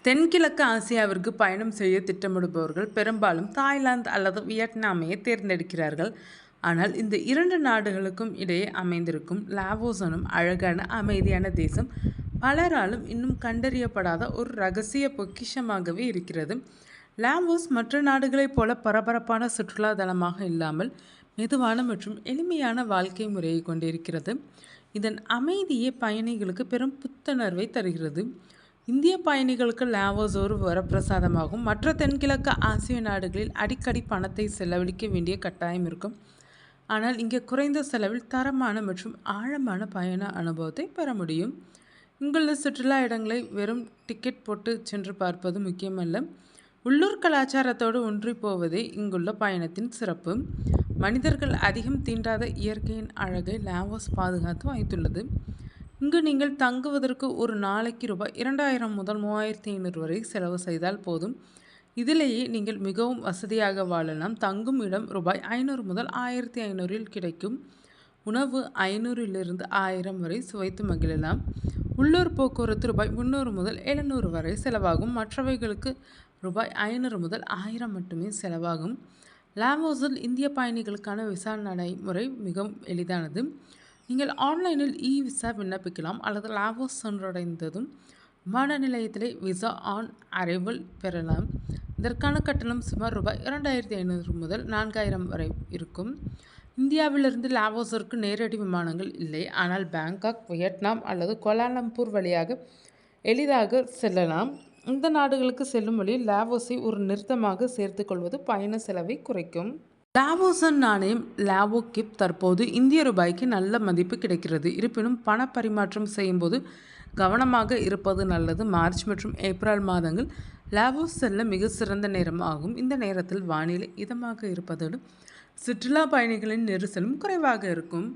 தென்கிழக்கு ஆசியாவிற்கு பயணம் செய்ய திட்டமிடுபவர்கள் பெரும்பாலும் தாய்லாந்து அல்லது வியட்நாமையே தேர்ந்தெடுக்கிறார்கள். ஆனால் இந்த இரண்டு நாடுகளுக்கும் இடையே அமைந்திருக்கும் லாவோஸ் எனும் அழகான அமைதியான தேசம் பலராலும் இன்னும் கண்டறியப்படாத ஒரு இரகசிய பொக்கிஷமாகவே இருக்கிறது. லாவோஸ் மற்ற நாடுகளைப் போல பரபரப்பான சுற்றுலா தலமாக இல்லாமல் மெதுவான மற்றும் எளிமையான வாழ்க்கை முறையை கொண்டிருக்கிறது. இதன் அமைதியே பயணிகளுக்கு பெரும் புத்துணர்வை தருகிறது. இந்திய பயணிகளுக்கு லாவோஸ் ஒரு வரப்பிரசாதமாகும். மற்ற தென்கிழக்கு ஆசிய நாடுகளில் அடிக்கடி பணத்தை செலவழிக்க வேண்டிய கட்டாயம் இருக்கும். ஆனால் இங்கே குறைந்த செலவில் தரமான மற்றும் ஆழமான பயண அனுபவத்தை பெற முடியும். இங்குள்ள சுற்றுலா இடங்களை வெறும் டிக்கெட் போட்டு சென்று பார்ப்பது முக்கியமல்ல, உள்ளூர் கலாச்சாரத்தோடு ஒன்றி போவதே இங்குள்ள பயணத்தின் சிறப்பு. மனிதர்கள் அதிகம் தீண்டாத இயற்கையின் அழகை லாவோஸ் பாதுகாத்து வைத்துள்ளது. இங்கு நீங்கள் தங்குவதற்கு ஒரு நாளைக்கு ரூபாய் 2000 முதல் 3500 வரை செலவு செய்தால் போதும். இதிலேயே நீங்கள் மிகவும் வசதியாக வாழலாம். தங்கும் இடம் ரூபாய் 500 முதல் 1500 கிடைக்கும். உணவு 500 1000 வரை சுவைத்து மகிழலாம். உள்ளூர் போக்குவரத்து ரூபாய் 300 முதல் 700 வரை செலவாகும். மற்றவைகளுக்கு ரூபாய் 500 முதல் 1000 மட்டுமே செலவாகும். லாவோஸில் இந்திய பயணிகளுக்கான விசா நடைமுறை மிகவும் எளிதானது. நீங்கள் ஆன்லைனில் விசா விண்ணப்பிக்கலாம் அல்லது லாவோஸ் சென்றடைந்ததும் விமான நிலையத்திலே விசா ஆன் அரைவல் பெறலாம். இதற்கான கட்டணம் சுமார் ரூபாய் 2500 முதல் 4000 வரை இருக்கும். இந்தியாவிலிருந்து லாவோஸிற்கு நேரடி விமானங்கள் இல்லை. ஆனால் பேங்காக், வியட்நாம் அல்லது கோலாலம்பூர் வழியாக எளிதாக செல்லலாம். இந்த நாடுகளுக்கு செல்லும் வழியில் லாவோஸை ஒரு நிறுத்தமாக சேர்த்து கொள்வது பயண செலவை குறைக்கும். லாவோசன் நாணயம் லாவோ கிப் தற்போது இந்திய ரூபாய்க்கு நல்ல மதிப்பு கிடைக்கிறது. இருப்பினும் பண பரிமாற்றம் செய்யும்போது கவனமாக இருப்பது நல்லது. மார்ச் மற்றும் ஏப்ரல் மாதங்கள் லாவோஸ் செல்ல மிக சிறந்த நேரம் ஆகும். இந்த நேரத்தில் வானிலை இதமாக இருப்பதோடு சுற்றுலா பயணிகளின் நெரிசலும் குறைவாக இருக்கும்.